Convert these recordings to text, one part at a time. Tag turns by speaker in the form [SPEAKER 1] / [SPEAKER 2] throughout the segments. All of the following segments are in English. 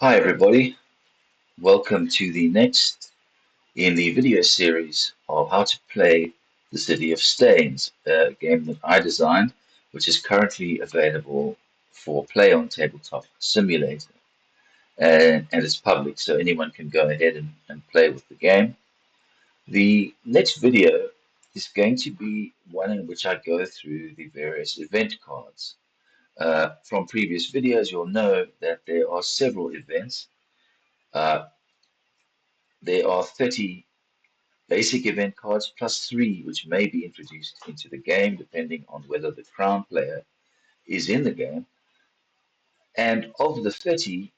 [SPEAKER 1] Hi everybody, welcome to the next in the video series of how to play the City of Stains, a game that I designed, which is currently available for play on Tabletop Simulator. And it's public, so anyone can go ahead and play with the game. The next video is going to be one in which I go through the various event cards. From previous videos, you'll know that there are several events. Uh, there are 30 basic event cards plus three which may be introduced into the game depending on whether the crown player is in the game. And of the 30,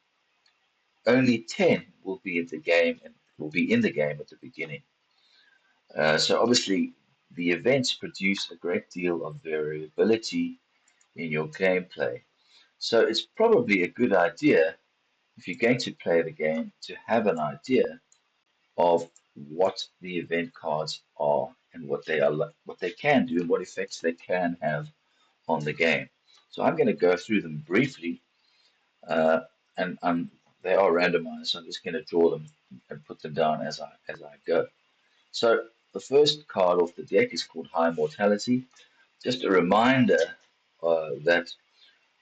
[SPEAKER 1] only 10 will be at the game and will be in the game at the beginning. So obviously the events produce a great deal of variability in your gameplay. So it's probably a good idea if you're going to play the game to have an idea of what the event cards are and what they are, what they can do, and what effects they can have on the game. So I'm going to go through them briefly, uh, and they are randomized. So I'm just going to draw them and put them down as I go. So the first card off the deck is called High Mortality. Just a reminder that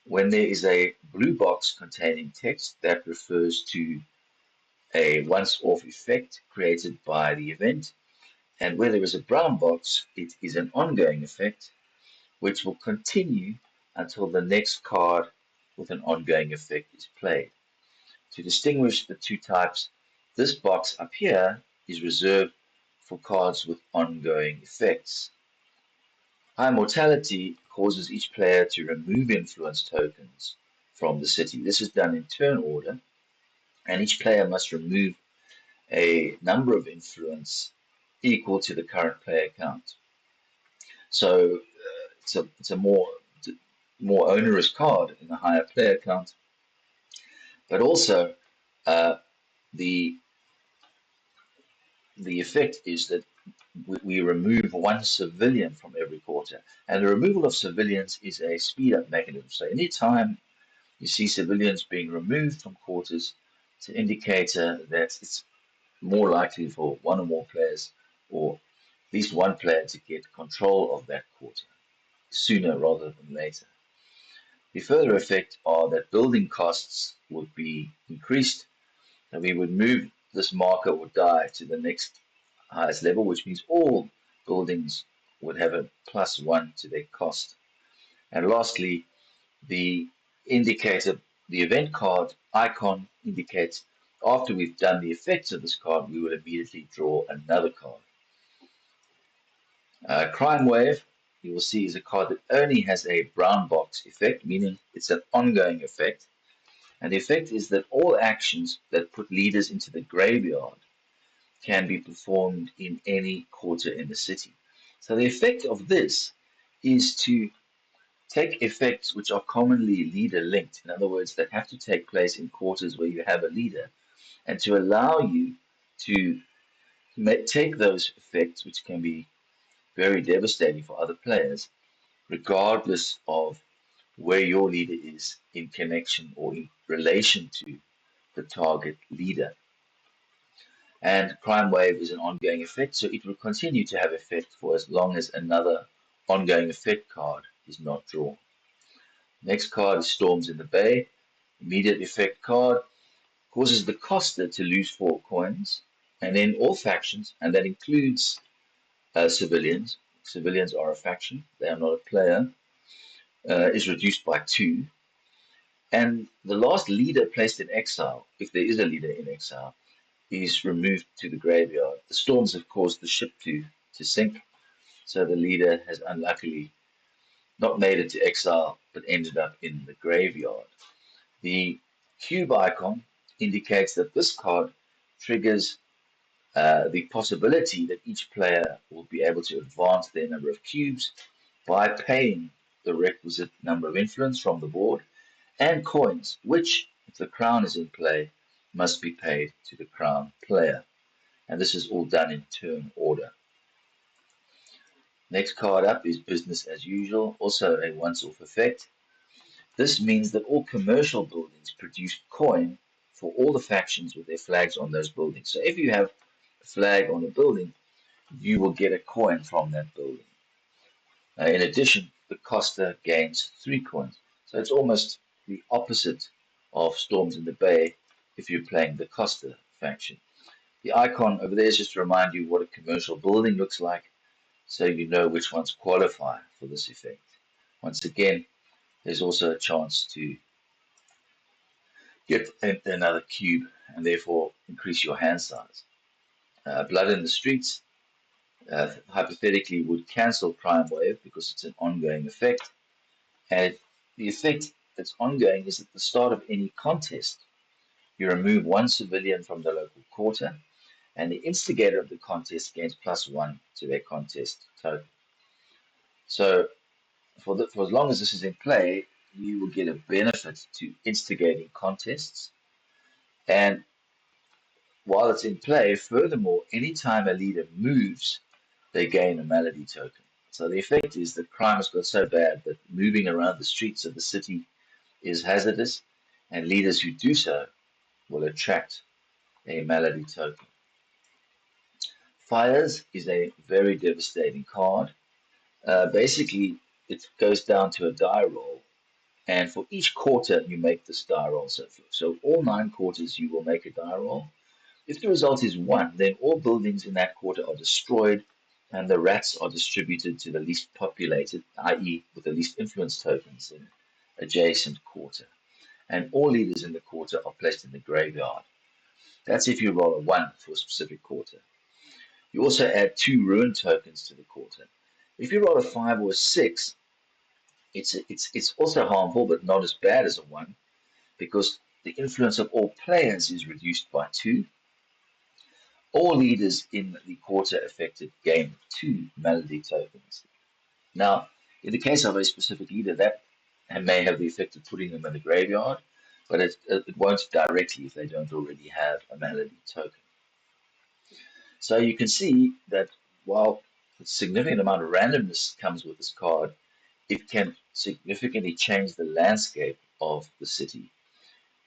[SPEAKER 1] when there is a blue box containing text, that refers to a once-off effect created by the event. And where there is a brown box, it is an ongoing effect which will continue until the next card with an ongoing effect is played. To distinguish the two types, this box up here is reserved for cards with ongoing effects. High mortality causes each player to remove influence tokens from the city. This is done in turn order, and each player must remove a number of influence equal to the current player count. So it's a more onerous card in the higher player count, but also uh, the the effect is that we remove one civilian from every quarter, and the removal of civilians is a speed up mechanism. So anytime you see civilians being removed from quarters, it's an indicator that it's more likely for one or more players, or at least one player, to get control of that quarter sooner rather than later. The further effect are that building costs would be increased, and we would move this marker would die to the next highest level, which means all buildings would have a +1 to their cost. And lastly, the indicator, the event card icon indicates after we've done the effects of this card, we will immediately draw another card. Crime Wave, you will see, is a card that only has a brown box effect, meaning it's an ongoing effect. And the effect is that all actions that put leaders into the graveyard can be performed in any quarter in the city. So the effect of this is to take effects which are commonly leader linked, in other words, that have to take place in quarters where you have a leader, and to allow you to take those effects, which can be very devastating for other players, regardless of where your leader is in connection or in relation to the target leader. And Crime Wave is an ongoing effect, so it will continue to have effect for as long as another ongoing effect card is not drawn. Next card is Storms in the Bay. Immediate effect card causes the coster to lose 4 coins, and then all factions, and that includes civilians. Civilians are a faction, they are not a player, is reduced by 2. And the last leader placed in exile, if there is a leader in exile, is removed to the graveyard. The storms have caused the ship to sink, so the leader has unluckily not made it to exile but ended up in the graveyard. The cube icon indicates that this card triggers the possibility that each player will be able to advance their number of cubes by paying the requisite number of influence from the board and coins, which, if the crown is in play, must be paid to the crown player. And this is all done in turn order. Next card up is Business as Usual, also a once-off effect. This means that all commercial buildings produce coin for all the factions with their flags on those buildings. So if you have a flag on a building, you will get a coin from that building. In addition, the Costa gains 3 coins. So it's almost the opposite of Storms in the Bay if you're playing the Costa faction. The icon over there is just to remind you what a commercial building looks like, so you know which ones qualify for this effect. Once again, there's also a chance to get another cube and therefore increase your hand size. Blood in the Streets hypothetically would cancel Crime Wave because it's an ongoing effect. And the effect that's ongoing is at the start of any contest. You remove one civilian from the local quarter, and the instigator of the contest gains +1 to their contest total. So for as long as this is in play, you will get a benefit to instigating contests. And while it's in play, furthermore, anytime a leader moves, they gain a malady token. So the effect is that crime has got so bad that moving around the streets of the city is hazardous, and leaders who do so will attract a malady token. Fires is a very devastating card. Basically, it goes down to a die roll, and for each quarter you make this die roll. So all 9 quarters you will make a die roll. If the result is 1, then all buildings in that quarter are destroyed, and the rats are distributed to the least populated, i.e., with the least influence tokens in adjacent quarter. And all leaders in the quarter are placed in the graveyard. That's if you roll a 1 for a specific quarter. You also add 2 ruin tokens to the quarter. If you roll a 5 or a 6, it's also harmful, but not as bad as a 1, because the influence of all players is reduced by 2. All leaders in the quarter affected gain 2 malady tokens. Now, in the case of a specific leader, that may have the effect of putting them in the graveyard, but it won't directly if they don't already have a malady token. So you can see that while a significant amount of randomness comes with this card, it can significantly change the landscape of the city.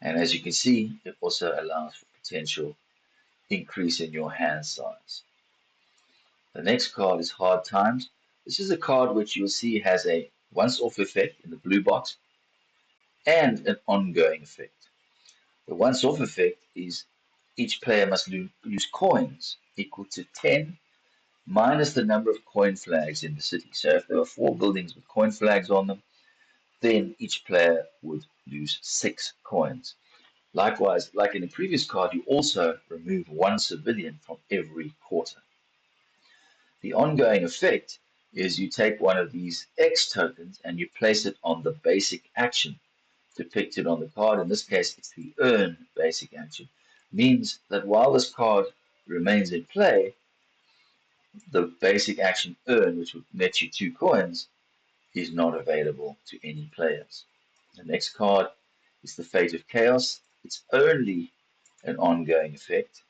[SPEAKER 1] And as you can see, it also allows for potential increase in your hand size. The next card is Hard Times. This is a card which you'll see has a once-off effect in the blue box and an ongoing effect. The once-off effect is each player must lose coins equal to 10 minus the number of coin flags in the city. So if there were 4 buildings with coin flags on them, then each player would lose 6 coins. Likewise, like in the previous card, you also remove 1 civilian from every quarter. The ongoing effect is you take one of these X tokens and you place it on the basic action depicted on the card. In this case, it's the earn basic action. Means that while this card remains in play, the basic action earn, which would net you 2 coins, is not available to any players. The next card is the Fate of Chaos. It's only an ongoing effect.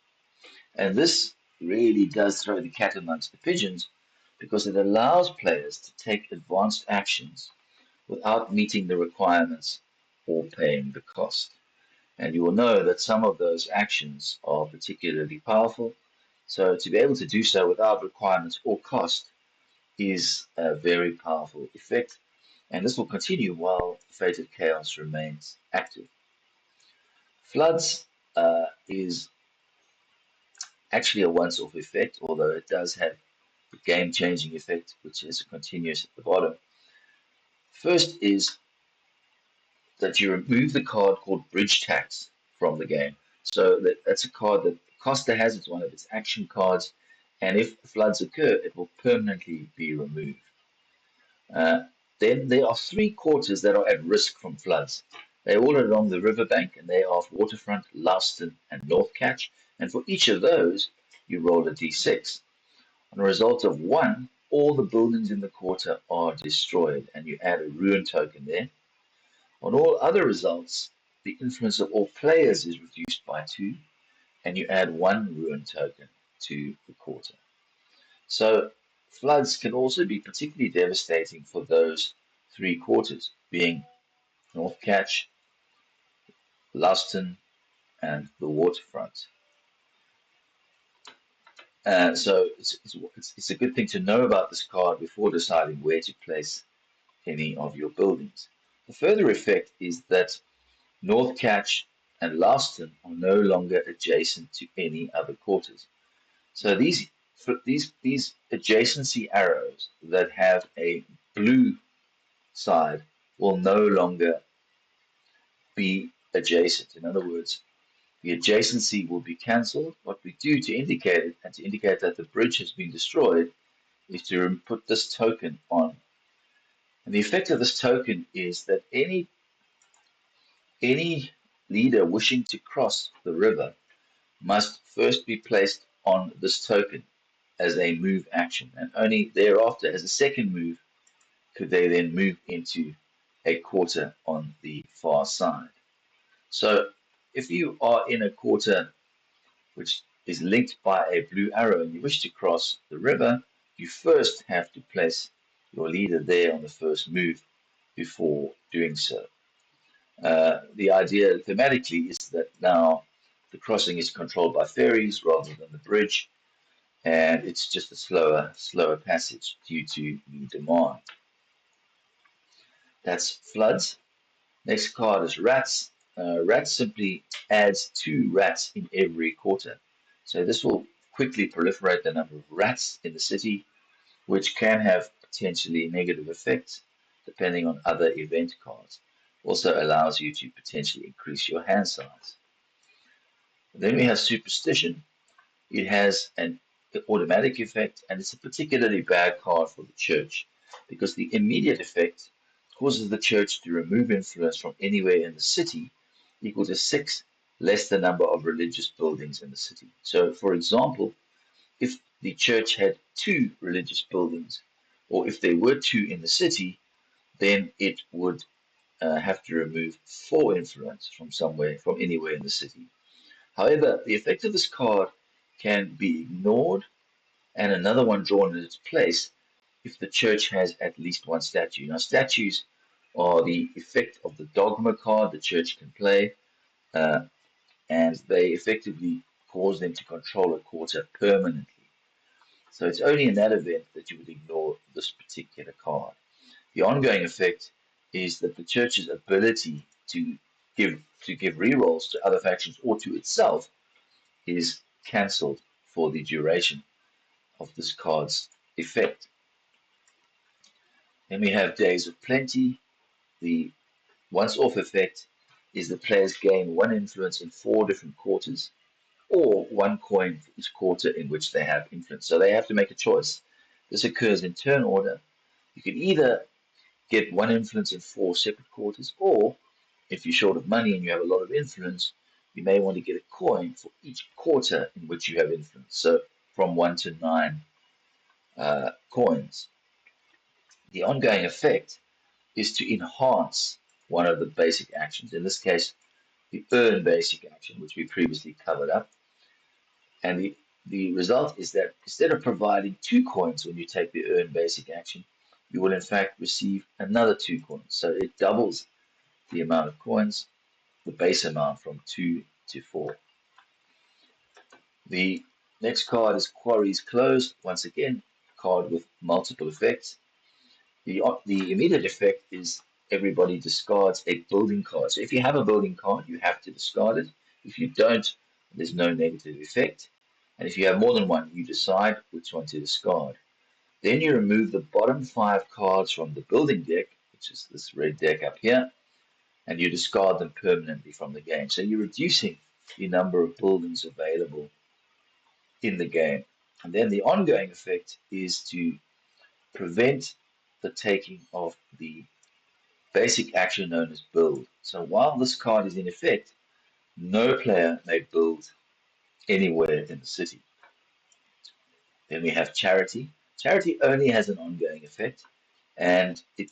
[SPEAKER 1] And this really does throw the cat amongst the pigeons because it allows players to take advanced actions without meeting the requirements or paying the cost. And you will know that some of those actions are particularly powerful. So to be able to do so without requirements or cost is a very powerful effect. And this will continue while Fate of Chaos remains active. Floods is actually a once-off effect, although it does have a game-changing effect, which is continuous at the bottom. First is that you remove the card called Bridge Tax from the game. So that's a card that Costa has. It's one of its action cards, and if floods occur, it will permanently be removed. Then there are 3 quarters that are at risk from floods. They're all along the riverbank, and they are Waterfront, Louston, and North Catch. And for each of those, you roll a d6. On a result of 1, all the buildings in the quarter are destroyed, and you add a ruin token there. On all other results, the influence of all players is reduced by 2, and you add 1 ruin token to the quarter. So floods can also be particularly devastating for those 3 quarters, being North Catch, Louston, and the waterfront. So it's a good thing to know about this card before deciding where to place any of your buildings. The further effect is that North Catch and Louston are no longer adjacent to any other quarters. So these adjacency arrows that have a blue side will no longer be adjacent. In other words, the adjacency will be cancelled. What we do to indicate it and to indicate that the bridge has been destroyed is to put this token on. And the effect of this token is that any leader wishing to cross the river must first be placed on this token as a move action, and only thereafter, as a second move, could they then move into a quarter on the far side. So if you are in a quarter which is linked by a blue arrow and you wish to cross the river, you first have to place your leader there on the first move before doing so. The idea thematically is that now the crossing is controlled by ferries rather than the bridge, and it's just a slower passage due to the demand. That's floods. Next card is rats. Rats simply adds 2 rats in every quarter. So this will quickly proliferate the number of rats in the city, which can have potentially negative effects depending on other event cards. Also allows you to potentially increase your hand size. Then we have superstition. It has an automatic effect, and it's a particularly bad card for the church because the immediate effect causes the church to remove influence from anywhere in the city equal to 6 less the number of religious buildings in the city. So, for example, if the church had 2 religious buildings, or if there were 2 in the city, then it would have to remove 4 influence from anywhere in the city. However, the effect of this card can be ignored and another one drawn in its place if the church has at least 1 statue. Now, statues are the effect of the dogma card the church can play, uh, and they effectively cause them to control a quarter permanently. So it's only in that event that you would ignore this particular card. The ongoing effect is that the church's ability to give rerolls to other factions or to itself is cancelled for the duration of this card's effect. Then we have Days of Plenty. The once off effect is the players gain 1 influence in 4 different quarters, or 1 coin for each quarter in which they have influence. So they have to make a choice. This occurs in turn order. You can either get 1 influence in 4 separate quarters, or if you're short of money and you have a lot of influence, you may want to get a coin for each quarter in which you have influence. So from 1 to 9 coins. The ongoing effect is to enhance one of the basic actions, in this case, the earn basic action, which we previously covered up. And the result is that instead of providing 2 coins when you take the earn basic action, you will in fact receive another 2 coins. So it doubles the amount of coins, the base amount from 2 to 4. The next card is Quarries Closed. Once again, a card with multiple effects. The immediate effect is everybody discards a building card. So if you have a building card, you have to discard it. If you don't, there's no negative effect. And if you have more than one, you decide which one to discard. Then you remove the bottom 5 cards from the building deck, which is this red deck up here, and you discard them permanently from the game. So you're reducing the number of buildings available in the game. And then the ongoing effect is to prevent the taking of the basic action known as build. So while this card is in effect, no player may build anywhere in the city. Then we have charity. Charity only has an ongoing effect, and it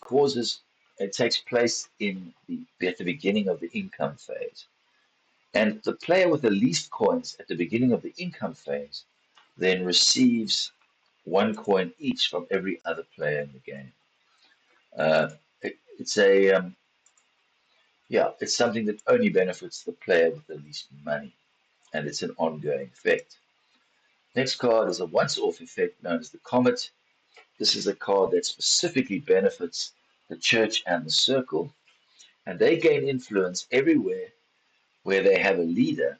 [SPEAKER 1] takes place at the beginning of the income phase. And the player with the least coins at the beginning of the income phase then receives 1 coin each from every other player in the game. It's a Yeah, it's something that only benefits the player with the least money, and it's an ongoing effect. Next card is a once-off effect known as the Comet. This is a card that specifically benefits the church and the circle, and they gain influence everywhere where they have a leader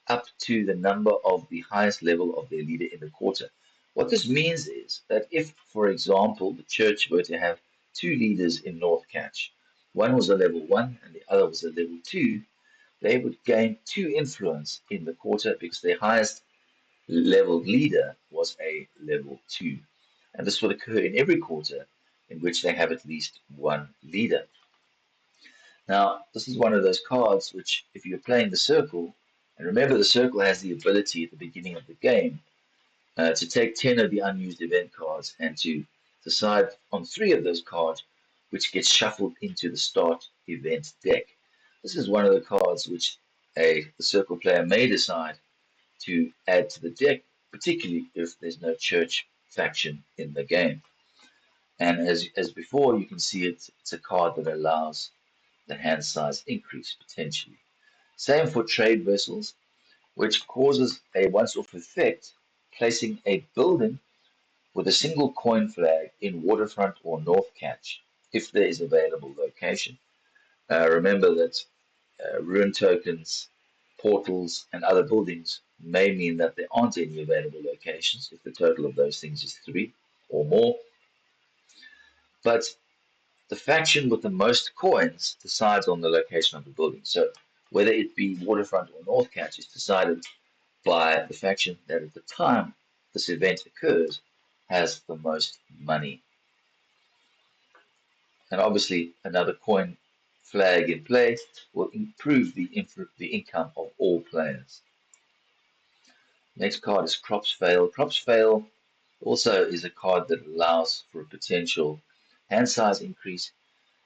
[SPEAKER 1] up to the number of the highest level of their leader in the quarter. What this means is that if, for example, the church were to have two leaders in North Catch, one was a level 1 and the other was a level 2, they would gain 2 influence in the quarter because their highest level leader was a level 2. And this would occur in every quarter in which they have at least one leader. Now, this is one of those cards which, if you're playing the circle, and remember the circle has the ability at the beginning of the game to take 10 of the unused event cards and to decide on 3 of those cards which gets shuffled into the start event deck. This is one of the cards which the circle player may decide to add to the deck, particularly if there's no church faction in the game. And as before, you can see it's a card that allows the hand size increase potentially. Same for trade vessels, which causes a once-off effect, placing a building with a single coin flag in waterfront or north catch, if there is available location. Remember that ruin tokens, portals, and other buildings may mean that there aren't any available locations if the total of those things is 3 or more. But the faction with the most coins decides on the location of the building. So whether it be waterfront or north catch is decided by the faction that at the time this event occurs has the most money. And obviously another coin flag in play will improve the income of all players. Next card is Crops Fail. Crops Fail also is a card that allows for a potential hand size increase,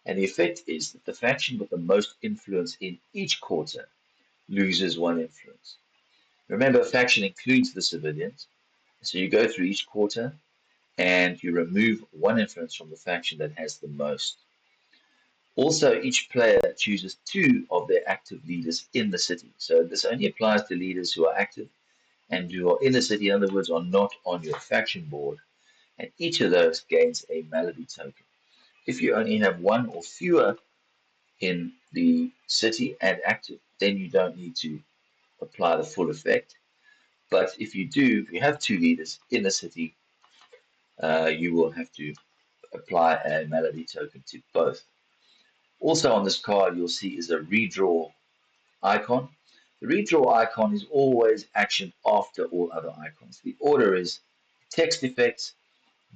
[SPEAKER 1] and the effect is that the faction with the most influence in each quarter loses 1 influence. Remember, faction includes the civilians, so you go through each quarter and you remove 1 influence from the faction that has the most. Also, each player chooses 2 of their active leaders in the city. So this only applies to leaders who are active and who are in the city, in other words, are not on your faction board. And each of those gains a malady token. If you only have 1 or fewer in the city and active, then you don't need to apply the full effect. But if you do, if you have 2 leaders in the city, you will have to apply a malady token to both. Also on this card, you'll see is a redraw icon. The redraw icon is always actioned after all other icons. The order is text effects,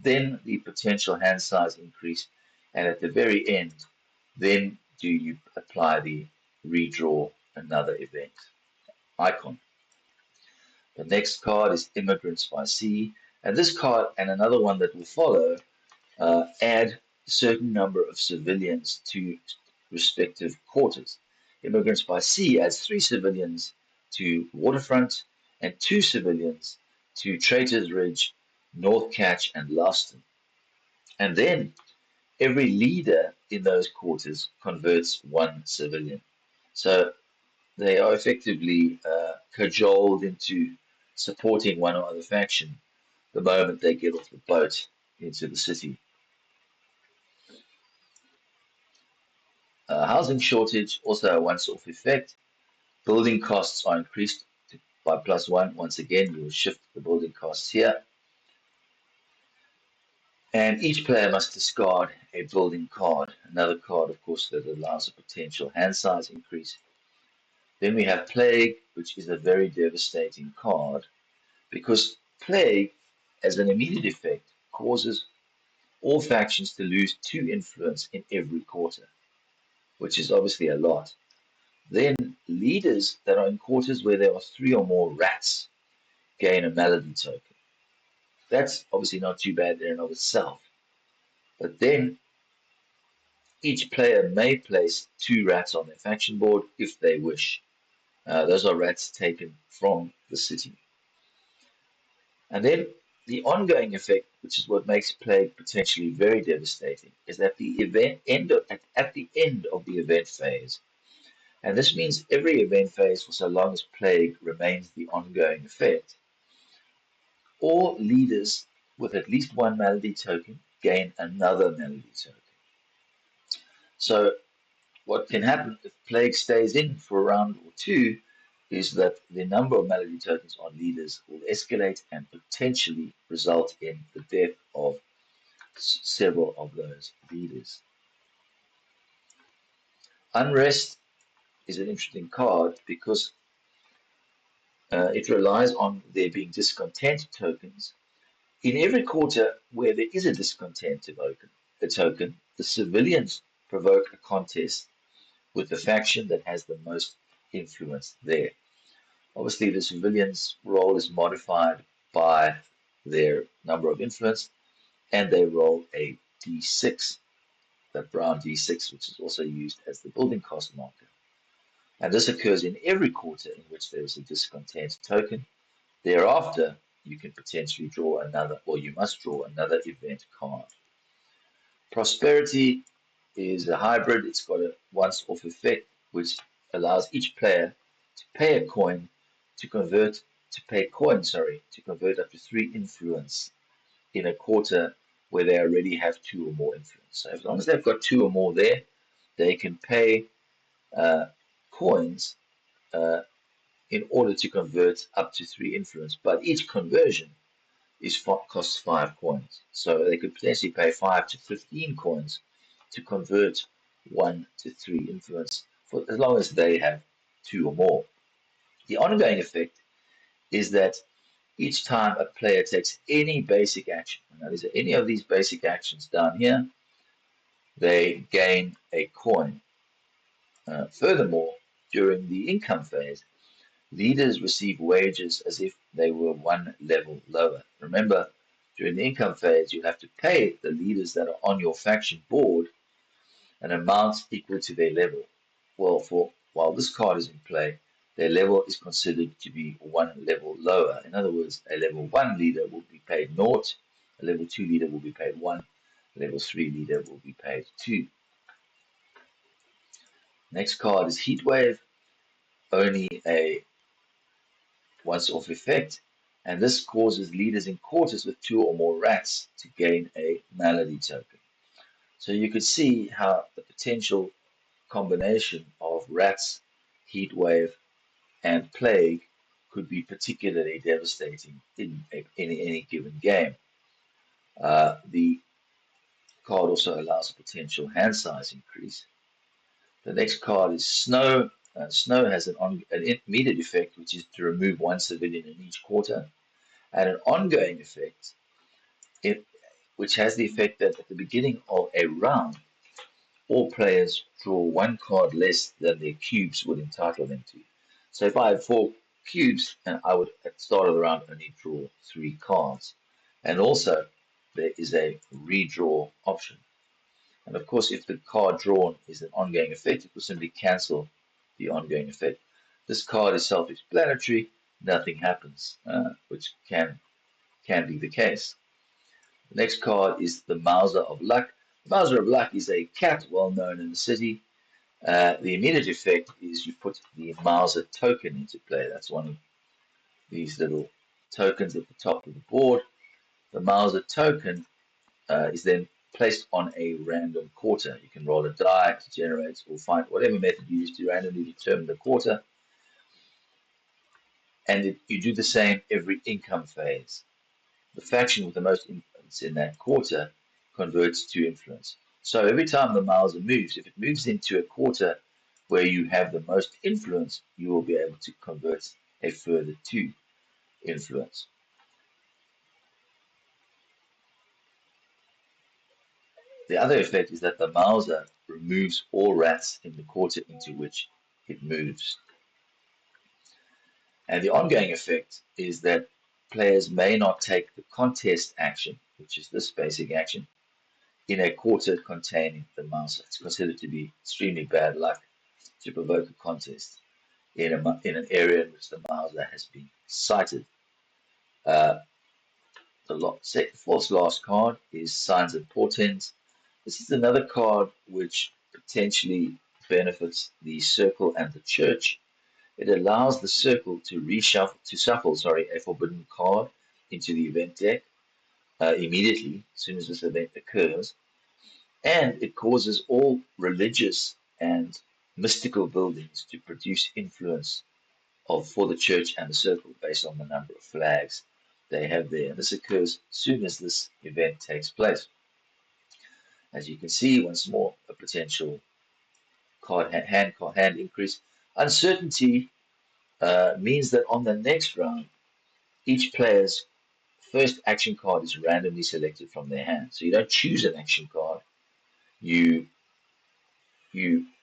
[SPEAKER 1] then the potential hand size increase, and at the very end, then do you apply the redraw another event icon. The next card is Immigrants by Sea, and this card and another one that will follow add a certain number of civilians to respective quarters. Immigrants by Sea adds 3 civilians to Waterfront and 2 civilians to Traitors Ridge, North Catch, and Laston. And then every leader in those quarters converts 1 civilian. So they are effectively cajoled into supporting one or other faction the moment they get off the boat into the city. Housing shortage, also a once-off effect. Building costs are increased by +1. Once again, you will shift the building costs here. And each player must discard a building card. Another card, of course, that allows a potential hand size increase. Then we have Plague, which is a very devastating card because Plague, as an immediate effect, causes all factions to lose 2 influence in every quarter, which is obviously a lot. Then leaders that are in quarters where there are 3 or more rats gain a malady token. That's obviously not too bad there in of itself. But then each player may place 2 rats on their faction board if they wish. Those are rats taken from the city. And then the ongoing effect, which is what makes Plague potentially very devastating, is that at the end of the event phase, And this means every event phase, for so long as plague remains the ongoing effect, all leaders with at least one malady token gain another malady token. So what can happen if plague stays in for a round or two is that the number of malady tokens on leaders will escalate and potentially result in the death of several of those leaders. Unrest is an interesting card because it relies on there being discontent tokens. In every quarter where there is a discontent token, the civilians provoke a contest with the faction that has the most influence there. Obviously, the civilians' role is modified by their number of influence, and they roll a d6, that brown d6, which is also used as the building cost marker. And this occurs in every quarter in which there is a discontent token. Thereafter, you can potentially draw another, or you must draw another event card. Prosperity is a hybrid. It's got a once-off effect, which allows each player to pay a coin to convert to convert up to 3 influence in a quarter where they already have 2 or more influence. So as long as they've got 2 or more there, they can pay uh, coins uh, in order to convert up to 3 influence. But each conversion costs 5 coins. So they could potentially pay 5 to 15 coins to convert 1 to 3 influence for as long as they have 2 or more. The ongoing effect is that each time a player takes any basic action, now there's any of these basic actions down here, they gain a coin. Furthermore, during the income phase, leaders receive wages as if they were 1 level lower. Remember, during the income phase, you'll have to pay the leaders that are on your faction board an amount equal to their level. Well, while this card is in play, their level is considered to be 1 level lower. In other words, a level 1 leader will be paid naught, a level 2 leader will be paid 1, a level 3 leader will be paid 2. Next card is Heatwave, only a once-off effect, and this causes leaders in quarters with 2 or more rats to gain a malady token. So you could see how the potential combination of rats, heat wave, and plague could be particularly devastating in any given game. The card also allows a potential hand size increase. The next card is Snow. Snow has an immediate effect, which is to remove 1 civilian in each quarter, and an ongoing effect, which has the effect that at the beginning of a round, all players draw 1 card less than their cubes would entitle them to. So if I have 4 cubes, I would at the start of the round only draw 3 cards. And also, there is a redraw option. And of course, if the card drawn is an ongoing effect, it will simply cancel the ongoing effect. This card is self-explanatory, nothing happens, which can be the case. The next card is the Mauser of Luck. The Mauser of Luck is a cat well known in the city. The immediate effect is you put the Mauser token into play. That's one of these little tokens at the top of the board. The Mauser token is then placed on a random quarter. You can roll a die to generate or find whatever method you use to randomly determine the quarter. And you do the same every income phase. The faction with the most influence in that quarter converts to influence. So every time the Mauser moves, if it moves into a quarter where you have the most influence, you will be able to convert a further 2 influence. The other effect is that the Mauser removes all rats in the quarter into which it moves. And the ongoing effect is that players may not take the contest action, which is this basic action, in a quarter containing the Mauser. It's considered to be extremely bad luck to provoke a contest in an area in which the Mauser has been sighted. Uh, the fourth last card is Signs and Portents. This is another card which potentially benefits the circle and the church. It allows the circle to shuffle, a forbidden card into the event deck immediately, as soon as this event occurs, and it causes all religious and mystical buildings to produce influence for the church and the circle based on the number of flags they have there. And this occurs as soon as this event takes place. As you can see, once more, a potential hand increase. Uncertainty means that on the next round, each player's first action card is randomly selected from their hand. So you don't choose an action card. You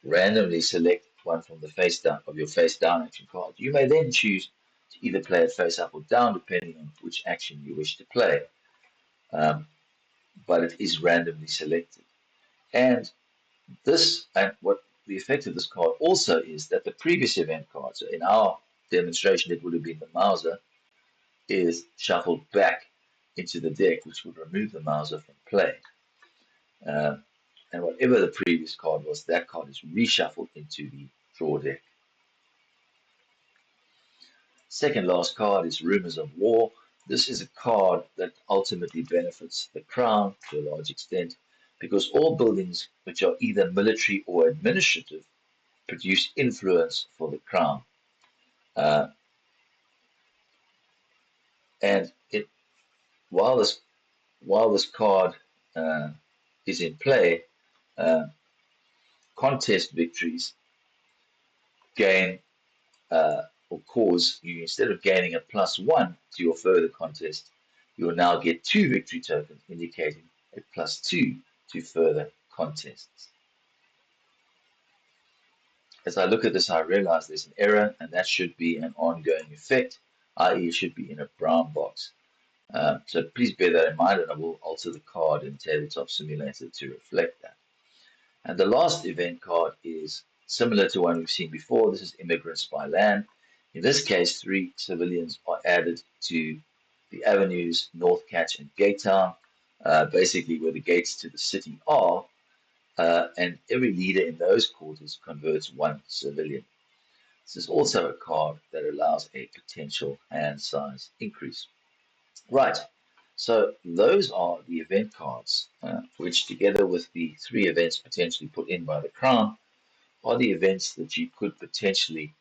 [SPEAKER 1] randomly select one from the face down of your face down action card. You may then choose to either play it face up or down, depending on which action you wish to play. But it is randomly selected. And what the effect of this card also is that the previous event card, so in our demonstration it would have been the Mauser, is shuffled back into the deck, which would remove the Mauser from play. And whatever the previous card was, that card is reshuffled into the draw deck. Second last card is Rumors of War. This is a card that ultimately benefits the crown to a large extent because all buildings which are either military or administrative produce influence for the crown. And while this card is in play, contest victories gain or cause you, instead of gaining a +1 to your further contest, you will now get 2 victory tokens, indicating a +2 to further contests. As I look at this, I realize there's an error, and that should be an ongoing effect, i.e. it should be in a brown box. So please bear that in mind, and I will alter the card in Tabletop Simulator to reflect that. And the last event card is similar to one we've seen before. This is Immigrants by Land. In this case, 3 civilians are added to the avenues North Catch and Gatetown, basically where the gates to the city are, and every leader in those quarters converts 1 civilian. This is also a card that allows a potential hand size increase. Right, so those are the event cards, which together with the 3 events potentially put in by the crown, are the events that you could potentially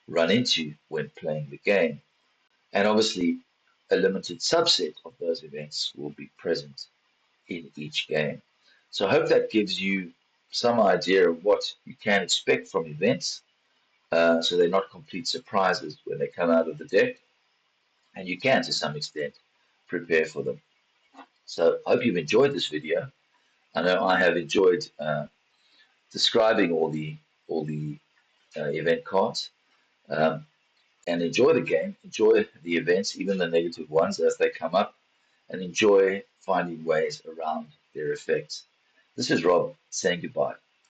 [SPEAKER 1] run into when playing the game. And obviously, a limited subset of those events will be present in each game. So I hope that gives you some idea of what you can expect from events, so they're not complete surprises when they come out of the deck, and you can, to some extent, prepare for them. So I hope you've enjoyed this video. I know I have enjoyed describing all the event cards, and enjoy the game, enjoy the events, even the negative ones as they come up, and enjoy finding ways around their effects. This is Rob saying goodbye.